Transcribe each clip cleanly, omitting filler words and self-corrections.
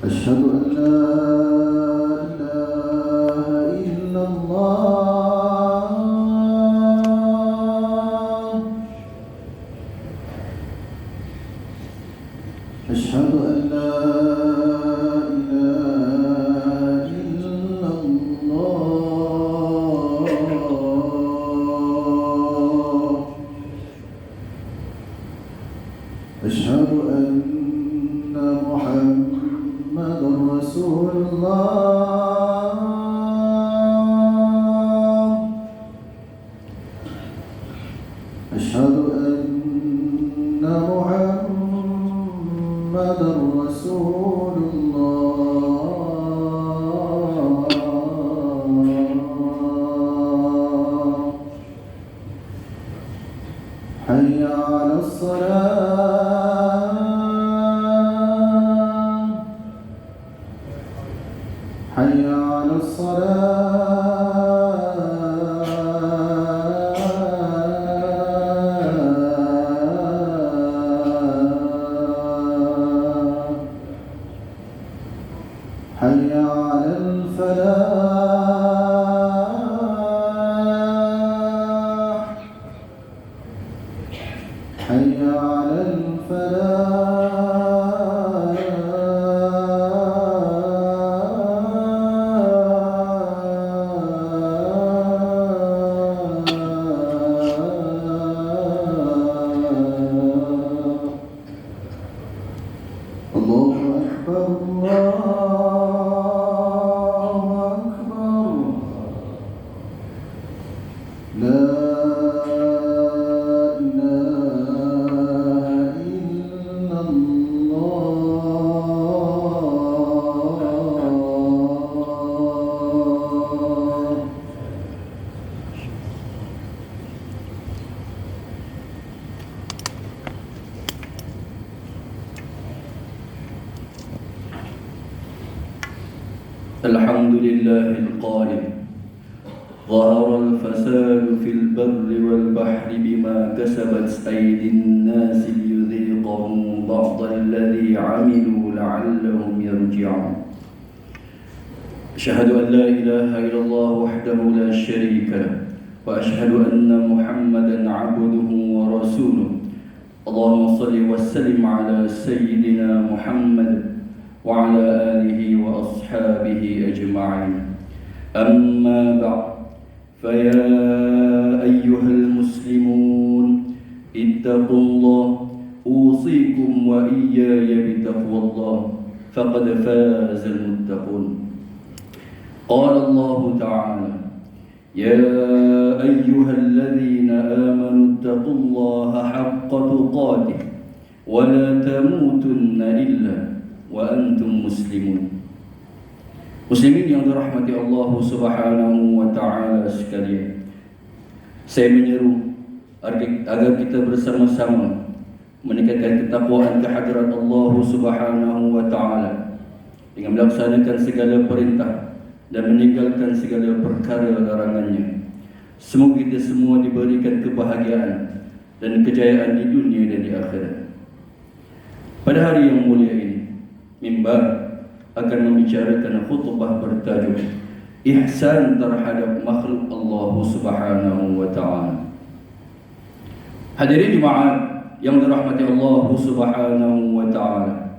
أشهد أن لا إله إلا الله. أشهد أن لا إله إلا الله. أشهد أن محمد رسول الله. أشهد أن محمد رسول الله. حي على الصلاة. حي على الصلاة. حي على الفلاح. حي على الله أكبر. الله أكبر. لا إله إلا الله. الحمد لله القائل: ظهر الفساد في البر والبحر بما كسبت أيدي الناس ليذيقهم بعض الذي عملوا لعلهم يرجعون. أشهد أن لا إله إلا الله وحده لا شريك له، وأشهد أن محمدا عبده ورسوله. اللهم صل وسلم على سيدنا محمد وعلى آله وأصحابه أجمعين. أما بعد، فيا أيها المسلمون اتقوا الله، أوصيكم وإياي بتقوى الله، فقد فاز المتقون. قال الله تعالى: يا أيها الذين آمنوا اتقوا الله حق تقاته ولا تموتن إلا وأنتم مسlimun. Muslimin yang dirahmati Allah Subhanahu wa taala sekalian, saya menyeru agar kita bersama-sama meningkatkan ketakwaan kehadirat Allah Subhanahu wa taala dengan melaksanakan segala perintah dan meninggalkan segala perkara larangannya. Semoga kita semua diberikan kebahagiaan dan kejayaan di dunia dan di akhirat. Pada hari yang mulia ini, mimbar akan membicarakan khutbah bertajuk ihsan terhadap makhluk Allah Subhanahu wa taala. Hadirin jemaat yang dirahmati Allah Subhanahu wa taala,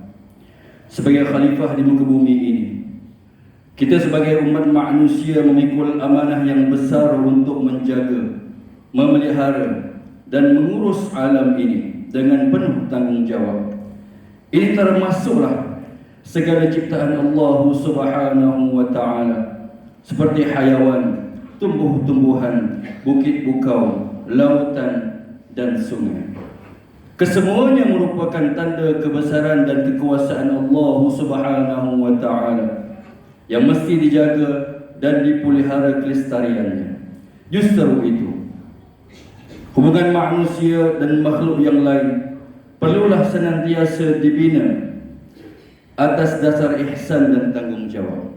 sebagai khalifah di muka bumi ini, kita sebagai umat manusia memikul amanah yang besar untuk menjaga, memelihara dan mengurus alam ini dengan penuh tanggungjawab. Ini termasuklah segala ciptaan Allah Subhanahu wa taala, seperti hayawan, tumbuh-tumbuhan, bukit bukau, lautan dan sungai. Kesemuanya merupakan tanda kebesaran dan kekuasaan Allah Subhanahu wa taala yang mesti dijaga dan dipelihara kelestariannya. Justru itu, hubungan manusia dan makhluk yang lain perlulah senantiasa dibina atas dasar ihsan dan tanggungjawab.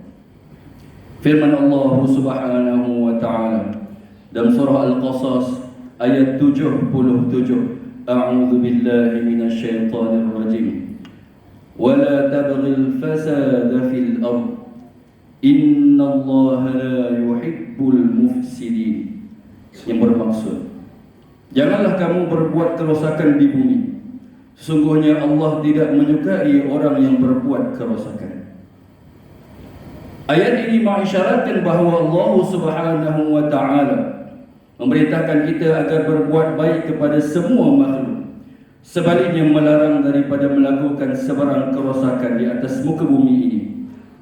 Firman Allah Subhanahu wa taala dalam surah Al-Qasas ayat 77, A'udzu billahi minasyaitonir rajim. Wa la tabghil fasada mufsidin, yang bermaksud janganlah kamu berbuat kerosakan di bumi. Sesungguhnya Allah tidak menyukai orang yang berbuat kerosakan. Ayat ini mengisyaratkan bahawa Allah Subhanahu wa taala memerintahkan kita agar berbuat baik kepada semua makhluk. Sebaliknya melarang daripada melakukan sebarang kerosakan di atas muka bumi ini,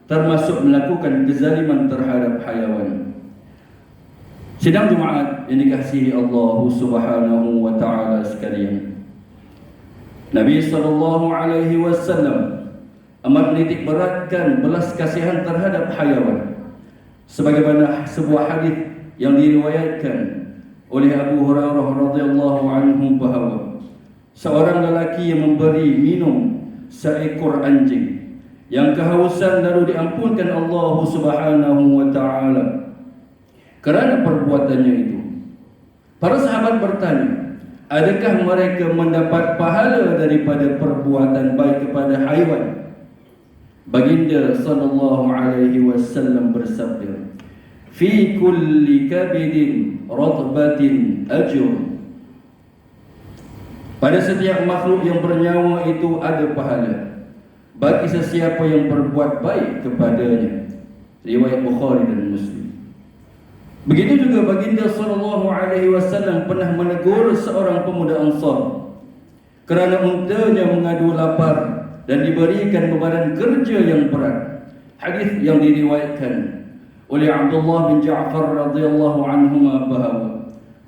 termasuk melakukan kezaliman terhadap hayawan. Sidang Jumaat yang dikasihi Allah Subhanahu wa taala sekalian, Nabi sallallahu alaihi wasallam amat menitik beratkan belas kasihan terhadap hayawan, sebagaimana sebuah hadis yang diriwayatkan oleh Abu Hurairah radhiyallahu anhu bahawa seorang lelaki yang memberi minum seekor anjing yang kehausan lalu diampunkan Allah Subhanahu wa taala kerana perbuatannya itu. Para sahabat bertanya, adakah mereka mendapat pahala daripada perbuatan baik kepada haiwan? Baginda sallallahu alaihi wasallam bersabda, fi kulli kabidin ratbatin ajr. Pada setiap makhluk yang bernyawa itu ada pahala bagi sesiapa yang berbuat baik kepadanya. Riwayat Bukhari dan Muslim. Begitu juga baginda sallallahu alaihi wasallam pernah menegur seorang pemuda Ansar kerana untanya mengadu lapar dan diberikan bebanan kerja yang berat. Hadis yang diriwayatkan oleh Abdullah bin Ja'far radhiyallahu anhuma bahawa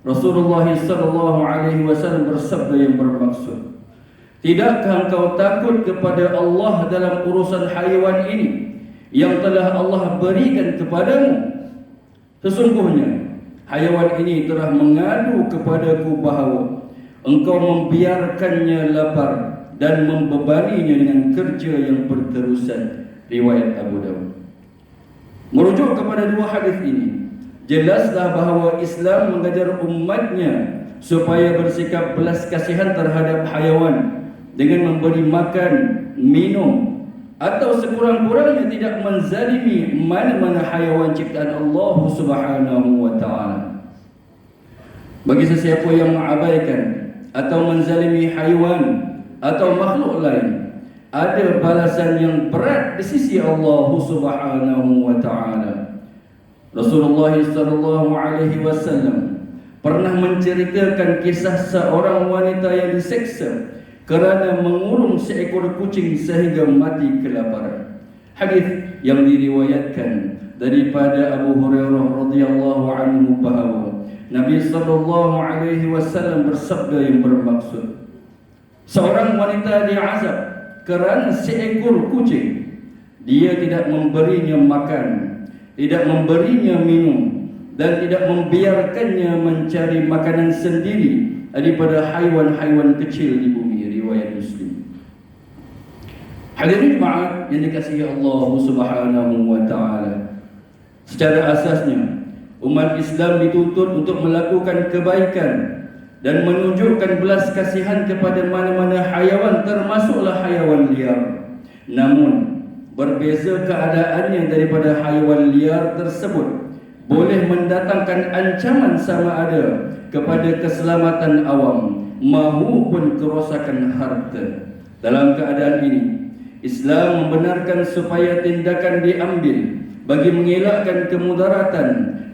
Rasulullah sallallahu alaihi wasallam bersabda yang bermaksud, tidakkah engkau takut kepada Allah dalam urusan haiwan ini yang telah Allah berikan kepadamu? Sesungguhnya haiwan ini telah mengadu kepadaku bahawa engkau membiarkannya lapar dan membebaninya dengan kerja yang berterusan. Riwayat Abu Dawud. Merujuk kepada dua hadis ini, jelaslah bahawa Islam mengajar umatnya supaya bersikap belas kasihan terhadap haiwan dengan memberi makan, minum, atau sekurang-kurangnya tidak menzalimi mana-mana haiwan ciptaan Allah Subhanahu wa taala. Bagi sesiapa yang mengabaikan atau menzalimi haiwan atau makhluk lain, ada balasan yang berat di sisi Allah Subhanahu wa taala. Rasulullah sallallahu alaihi wasallam pernah menceritakan kisah seorang wanita yang diseksa kerana mengurung seekor kucing sehingga mati kelaparan. Hadis yang diriwayatkan daripada Abu Hurairah radhiyallahu anhu bahawa Nabi sallallahu alaihi wasallam bersabda yang bermaksud, seorang wanita diazab kerana seekor kucing. Dia tidak memberinya makan, tidak memberinya minum, dan tidak membiarkannya mencari makanan sendiri daripada haiwan-haiwan kecil di bumi. Riwayat Muslim. Hadirin jemaah yang dikasihi Allah Subhanahu wa taala, secara asasnya umat Islam dituntut untuk melakukan kebaikan dan menunjukkan belas kasihan kepada mana-mana haiwan, termasuklah haiwan liar. Namun berbeza keadaannya daripada haiwan liar tersebut boleh mendatangkan ancaman sama ada kepada keselamatan awam maupun kerosakan harta. Dalam keadaan ini, Islam membenarkan supaya tindakan diambil bagi mengelakkan kemudaratan,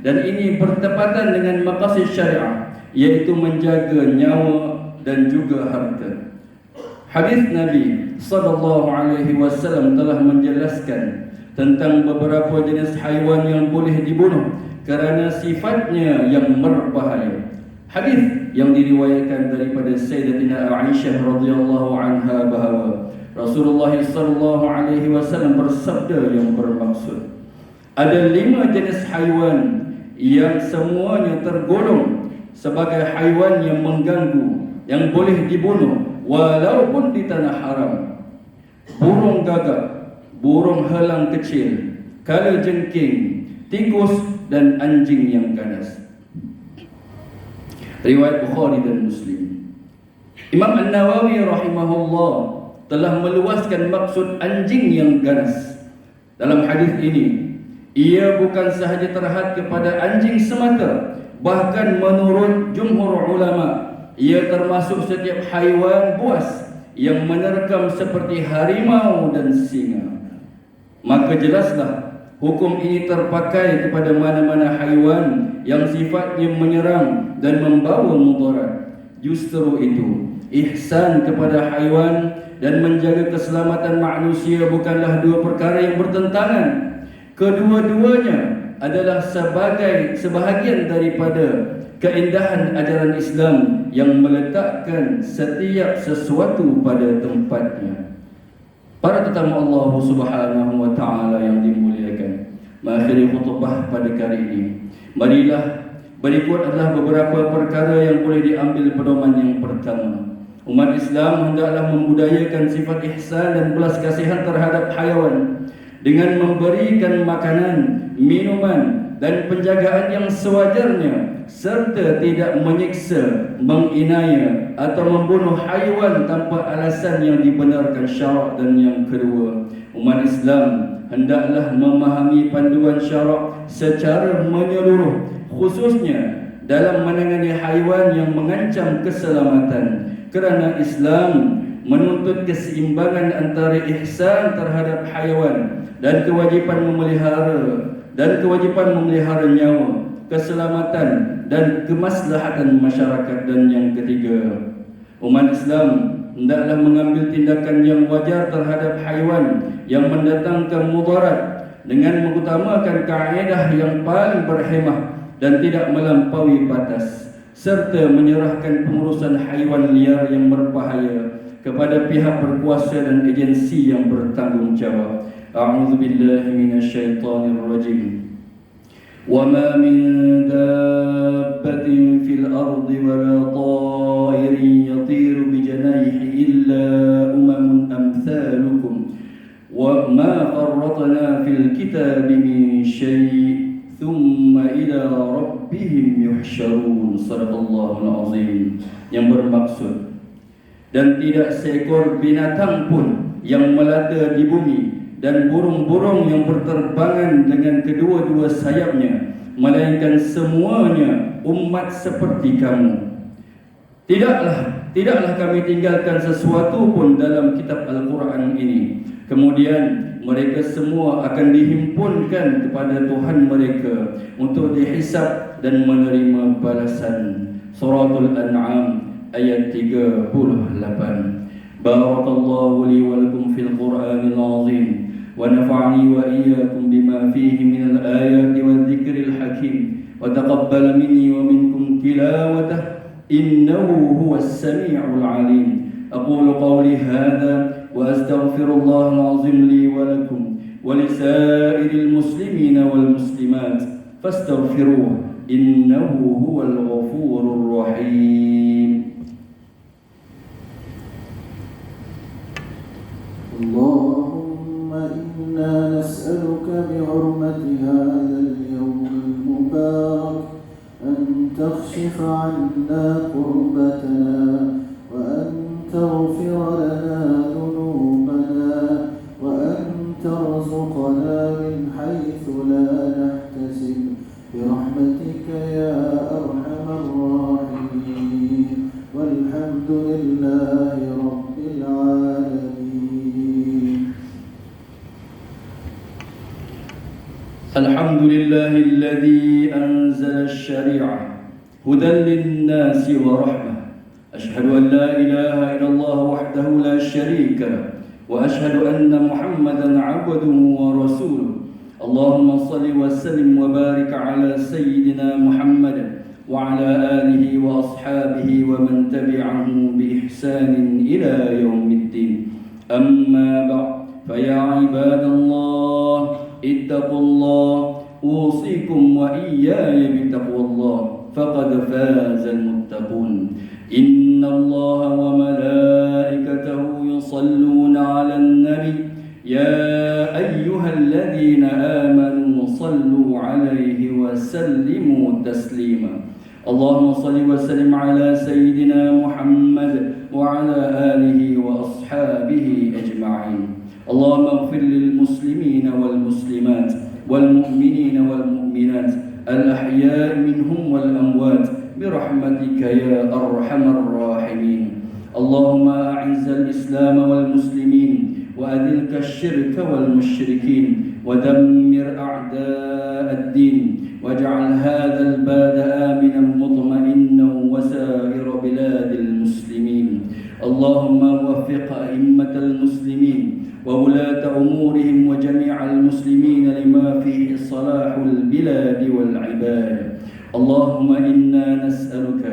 dan ini bertepatan dengan maqasid syariah, iaitu menjaga nyawa dan juga harta. Hadis Nabi sallallahu alaihi wasallam telah menjelaskan tentang beberapa jenis haiwan yang boleh dibunuh kerana sifatnya yang berbahaya. Hadis yang diriwayatkan daripada Sayyidatina Aisyah radhiyallahu anha bahawa Rasulullah sallallahu alaihi wasallam bersabda yang bermaksud, ada 5 jenis haiwan yang semuanya tergolong sebagai haiwan yang mengganggu, yang boleh dibunuh walaupun di tanah haram. Burung gagak, burung helang kecil, kalajengking, tikus dan anjing yang ganas. Riwayat Bukhari dan Muslim. Imam An-Nawawi rahimahullah telah meluaskan maksud anjing yang ganas. Dalam hadis ini, ia bukan sahaja terhad kepada anjing semata, bahkan menurut jumhur ulama ia termasuk setiap haiwan buas yang menerkam seperti harimau dan singa. Maka jelaslah hukum ini terpakai kepada mana-mana haiwan yang sifatnya menyerang dan membawa mudarat. Justru itu, ihsan kepada haiwan dan menjaga keselamatan manusia bukanlah dua perkara yang bertentangan. Kedua-duanya adalah sebahagian daripada keindahan ajaran Islam yang meletakkan setiap sesuatu pada tempatnya. Para tetamu Allah Subhanahu wa taala yang dimuliakan, mengakhiri khutbah pada kali ini, marilah berikut adalah beberapa perkara yang boleh diambil pedoman. Yang pertama, umat Islam hendaklah membudayakan sifat ihsan dan belas kasihan terhadap haiwan dengan memberikan makanan, minuman dan penjagaan yang sewajarnya, serta tidak menyiksa, menginaya atau membunuh haiwan tanpa alasan yang dibenarkan syarak. Dan yang kedua, umat Islam hendaklah memahami panduan syarak secara menyeluruh, khususnya dalam menangani haiwan yang mengancam keselamatan, kerana Islam menuntut keseimbangan antara ihsan terhadap haiwan dan kewajipan memelihara nyawa, keselamatan dan kemaslahatan masyarakat. Dan yang ketiga, umat Islam hendaklah mengambil tindakan yang wajar terhadap haiwan yang mendatangkan mudarat dengan mengutamakan kaedah yang paling berhemah dan tidak melampaui batas, serta menyerahkan pengurusan haiwan liar yang berbahaya kepada pihak berkuasa dan agensi yang bertanggungjawab. A'udzubillahi minasyaitonir rajim. Wa ma min dabbatin fil ardi wa la ta'irin yatiru bi janayhi illa umamun amsalukum wa ma farratna fil kitabi min syai' thumma ila rabbihim yuhsyarun. Sadaqallahul azim. Yang bermaksud, dan tidak seekor binatang pun yang melata di bumi dan burung-burung yang berterbangan dengan kedua-dua sayapnya, melainkan semuanya umat seperti kamu. Tidaklah kami tinggalkan sesuatu pun dalam kitab Al-Quran ini. Kemudian mereka semua akan dihimpunkan kepada Tuhan mereka untuk dihisab dan menerima balasan. Suratul An'am ayat 38. Barakallahu li wa lakum fil Qur'anil azim wa nafa'ani wa iyyakum bima fihi minal ayati wal dzikril hakim wa taqabbal minni wa minkum tilawatah innahu huwas sami'ul alim. Aqulu qawli hadha wa astaghfirullahal azim li wa lakum wa lisairil muslimina wal muslimat fastaghfiruhu innahu huwal ghafurur rahim. اللهم إنا نسألك بحرمة هذا اليوم المبارك أن تكشف عنا كربتنا وأن تغفر لنا ذنوبنا وأن ترزقنا من حيث لا نحتسب برحمتك يا أرحم الراحمين والحمد لله رب العالمين. الحمد لله الذي أنزل الشريعة هدى للناس ورحمة. أشهد أن لا إله إلا الله وحده لا شريك له وأشهد أن محمدا عبده ورسوله. اللهم صل وسلم وبارك على سيدنا محمد وعلى آله وأصحابه ومن تبعهم بإحسان إلى يوم الدين. أما بعد، فيا عباد الله اتقوا الله، أوصيكم وإياي بتقوى الله، فقد فاز المتقون. إن الله وملائكته يصلون على النبي يا أيها الذين آمنوا صلوا عليه وسلموا تسليما. اللهم صل وسلم على سيدنا محمد وعلى آله وأصحابه أجمعين. اللهم اغفر للمسلمين والمسلمات والمؤمنين والمؤمنات الأحياء منهم والأموات برحمتك يا أرحم الراحمين. اللهم أعز الإسلام والمسلمين وأذل الشرك والمشركين ودمر أعداء الدين واجعل هذا البلد آمنا مطمئنا وسائر بلاد المسلمين. اللهم وفق أئمة المسلمين وولاة أمورهم وجميع المسلمين لما فيه صلاح البلاد والعباد. اللهم إنا نسألك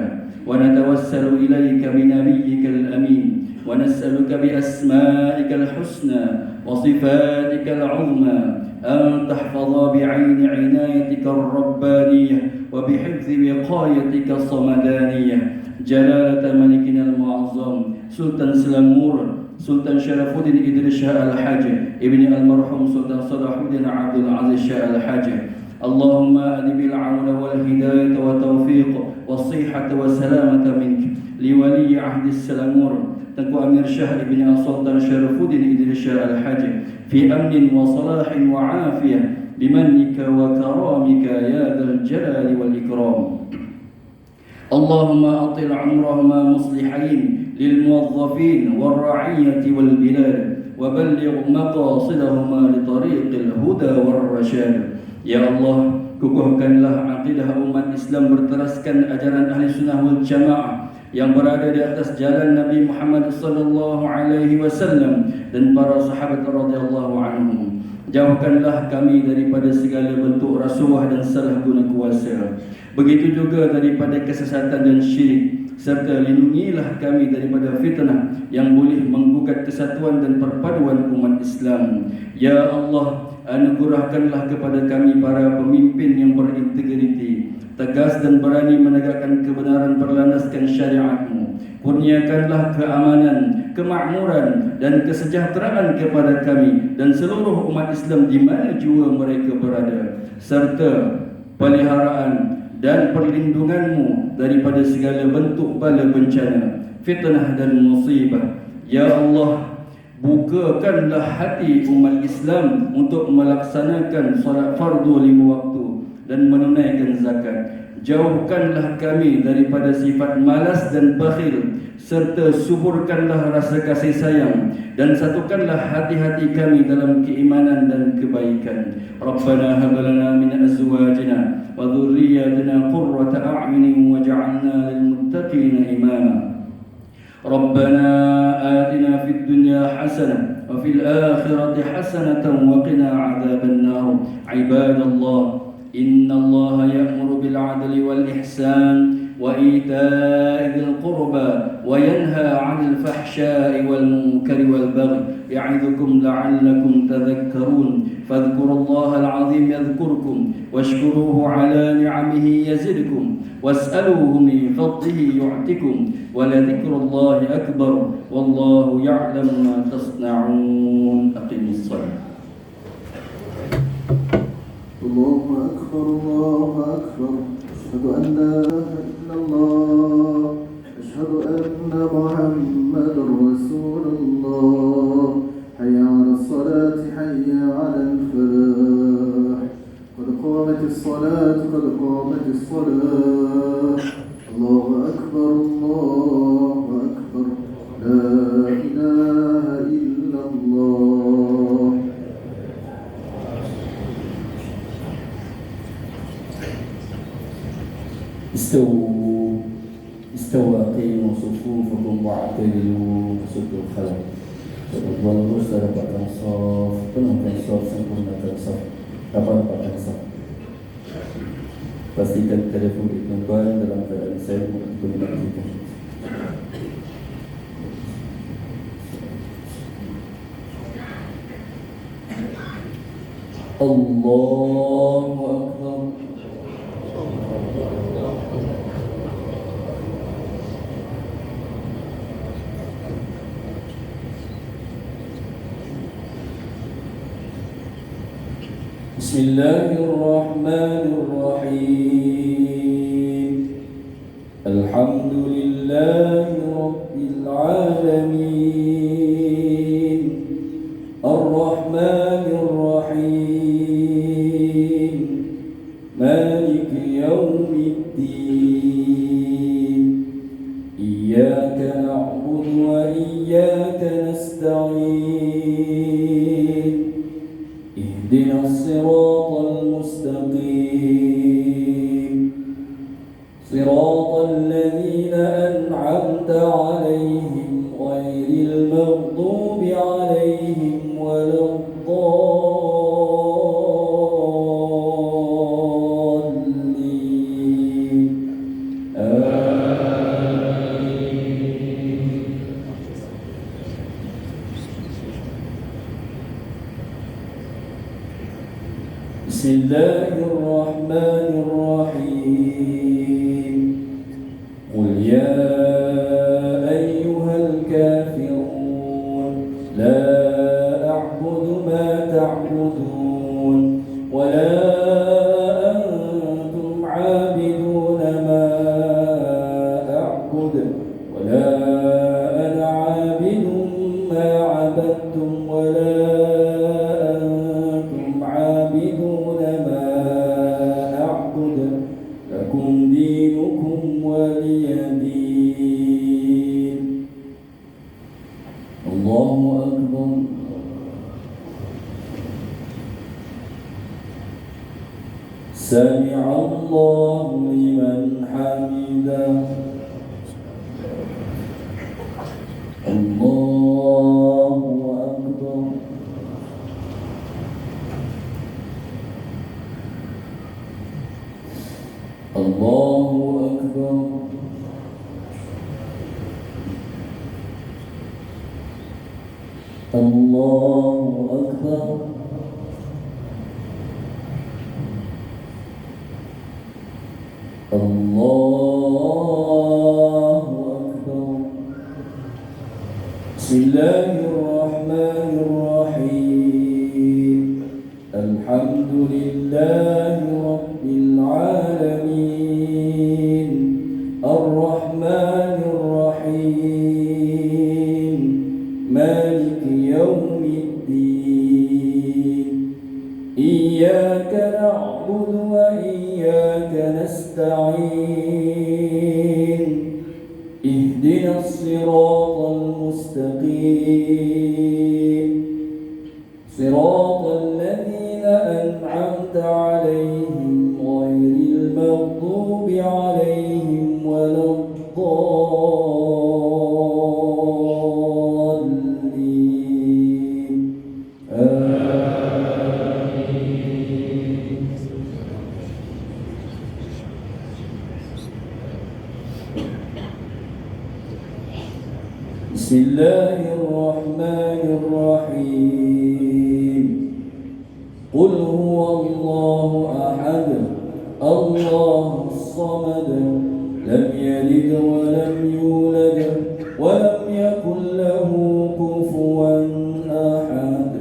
ونتوسل إليك بنبيك الأمين ونسألك بأسمائك الحسنى وصفاتك العظمى أن تحفظ بعين عنايتك الربانية وبحفظ وقايتك الصمدانية جلالة ملكنا المعظم سلطان سلامور سلطان شرف الدين إدريس شاه الحاج ابن المرحوم سلطان صلاح الدين عبد العزيز شاه الحاج. اللهم أدب العون والهداية والتوفيق والصحة والسلامة منك لولي عهد السلامور تنكو أمير شاه ابن السلطان شرف الدين إدريس شاه الحاج في أمن وصلاح وعافية بمنك وكرامك يا ذا الجلال والإكرام. اللهم أطل عمرهما مصلحين للموظفين والرعية والبلاد وبلغ مقاصدهما لطريق الهدى والرشاد. Ya Allah, kukuhkanlah akidah umat Islam berteraskan ajaran ahli sunnah wal jamaah yang berada di atas jalan Nabi Muhammad sallallahu alaihi wasallam dan para sahabat radhiyallahu anhum. Jauhkanlah kami daripada segala bentuk rasuah dan salah guna kuasa. Begitu juga daripada kesesatan dan syirik, serta lindungilah kami daripada fitnah yang boleh menggugat kesatuan dan perpaduan umat Islam. Ya Allah, anugerahkanlah kepada kami para pemimpin yang berintegriti, tegas dan berani menegakkan kebenaran berlandaskan syariat-Mu. Kurniakanlah keamanan, kemakmuran dan kesejahteraan kepada kami dan seluruh umat Islam di mana jua mereka berada, serta peliharaan dan perlindungan-Mu daripada segala bentuk bala bencana, fitnah dan musibah. Ya Allah, bukakanlah hati umat Islam untuk melaksanakan solat fardu 5 waktu dan menunaikan zakat. Jauhkanlah kami daripada sifat malas dan bakhil, serta suburkanlah rasa kasih sayang dan satukanlah hati-hati kami dalam keimanan dan kebaikan. Rabbana hab lana min azwajina wa dhurriyyatina qurrata a'yunin waj'alna lil muttaqina imama. ربنا آتنا في الدنيا حسنة وفي الآخرة حسنة وقنا عذاب النار. عباد الله، إن الله يأمر بالعدل والإحسان وإيتاء ذي القربى وينهى عن الفحشاء والمنكر والبغي يعظكم لعلكم تذكرون. فاذكروا الله العظيم يذكركم واشكروه على نعمه يزدكم واسألوه من فضله يعطكم ولذكر الله أكبر والله يعلم ما تصنعون. أقم الصلاة. الله أكبر الله أكبر. أشهد أن لا إله إلا الله. أشهد أن محمدا رسول الله. حي على الصلاة حي على الفلاح. قد قامت الصلاة قد قامت الصلاة. الله أكبر الله أكبر. لا إله إلا الله. استوى قيموا صفوفكم واعتدلوا وسدوا الخلق. Tuan lurus dah dapatkan saf, penuhkan saf, sempurnakan saf, dapatkan saf. Pastikan telefon dikembang dalam keadaan saya untuk menaktifkan. Allahu Akbar. Bismillahirrahmanirrahim. Alhamdulillahi Rabbil Alamin. Ar-Rahmanir Rahim. اهدنا الصراط المستقيم صراط الذين أنعمت عليهم غير المغضوب عليهم ولا الضالين آمين. بسم الله الرحمن الرحيم قل يا أيها الكافرون لا أعبد ما تعبدون ولا أنتم عابدون ما أعبد ولا أنا عابد ما عبدتم ولا أنتم عابدون ما أعبد لكم دينكم ولي دين. الله أكبر. سمع الله لمن حمده. الله أكبر. الله أكبر. الله أكبر. الله أكبر. بسم الله الرحمن الرحيم الحمد لله رب العالمين الرحمن الرحيم مالك يوم الدين إياك نعبد وإياك نستعين اهدنا الصراط المستقيم صراط الذين أنعمت عليهم غير المغضوب عليهم ولا الضالين آمين. بسم الله الرحمن الرحيم قل هو الله أحد الله الصمد لم يلد ولم يولد ولم يكن له كفوا أحد.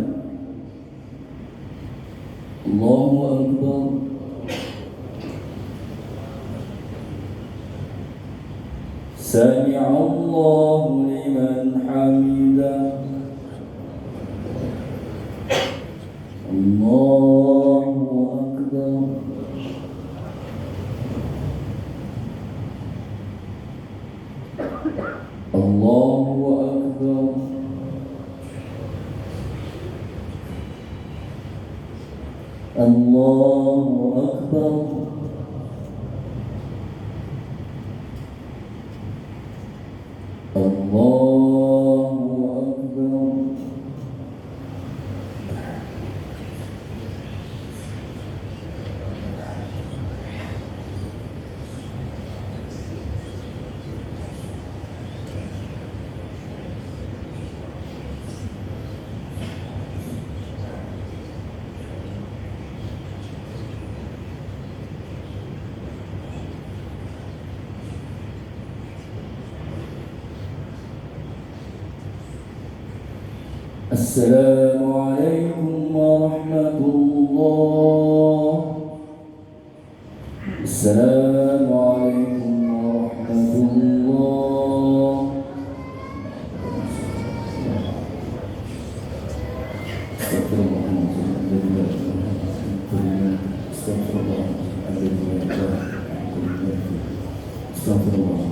الله أكبر. سمع الله لمن حمده. الله أكبر. الله أكبر. الله أكبر. الله أكبر. السلام عليكم ورحمة الله. السلام عليكم ورحمة الله. استغفر الله استغفر الله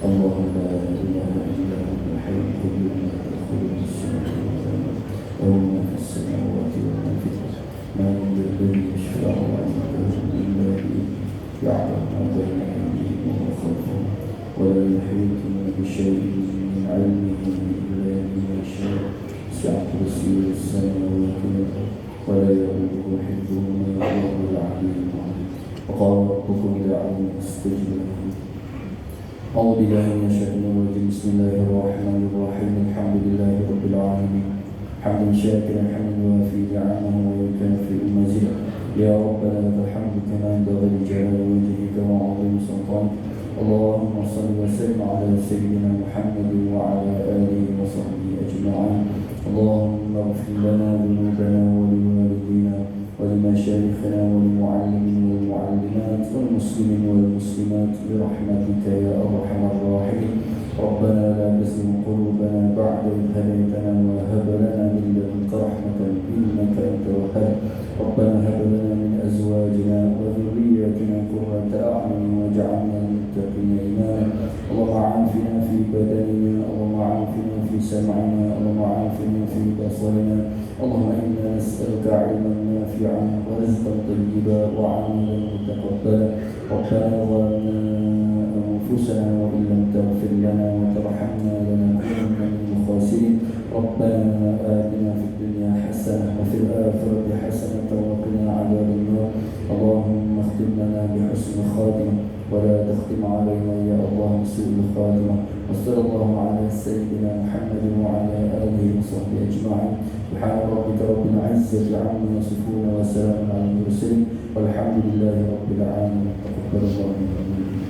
الله لا إله إلا هو الحي القيوم لا تأخذه سنة ولا نوم له ما في السماوات وما في الأرض من الذي يشفع عنده إلا بإذنه يعلم ما بين أيديهم وما خلفهم ولا يحيطون بشيء من علمه إلا بما شاء وسع كرسيه السماوات والأرض ولا يؤوده حفظهما وهو العلي العظيم وقال ربكم ادعوني استجب لكم أعوذ بالله من الشيطان الرجيم بسم الله الرحمن الرحيم الحمد لله رب العالمين حمدا شاكرا حمدا وافي نعمه ويكافئ مزيدا يا ربنا لك الحمد كما ينبغي لجلال وجهك وعظيم سلطانك اللهم صل وسلم على سيدنا محمد وعلى آله وصحبه أجمعين اللهم اغفر لنا ذنوبنا ولوالدينا ولمشايخنا وللمعلمين والمعلمات والمسلمين والمسلمات برحمتك يا أرحم الراحمين ربنا لا تزغ قلوبنا بعد إذ هديتنا وهب لنا من لدنك رحمة إنك أنت الوهاب ربنا هب لنا من أزواجنا وذرياتنا قرة أعين واجعلنا للمتقين إماما اللهم عافنا في بدننا اللهم عافنا في سمعنا اللهم عافنا في بصرنا اللهم إنا نسألك علما نافعا ورزقا طيبا وعملا متقبلا ربنا ظلمنا أنفسنا وإن لم تغفر لنا وترحمنا لنكونن من الخاسرين ربنا آتنا في الدنيا حسنة وفي الآخرة حسنة وقنا عذاب النار اللهم اختم لنا بحسن خاتمة ولا تختم علينا يا الله بسوء الخاتمة وصلى الله على سيدنا محمد وعلى آله وصحبه أجمعين سبحان ربك رب العزة عما يصفون وسلام على المرسلين والحمد لله رب العالمين تقبل الله منا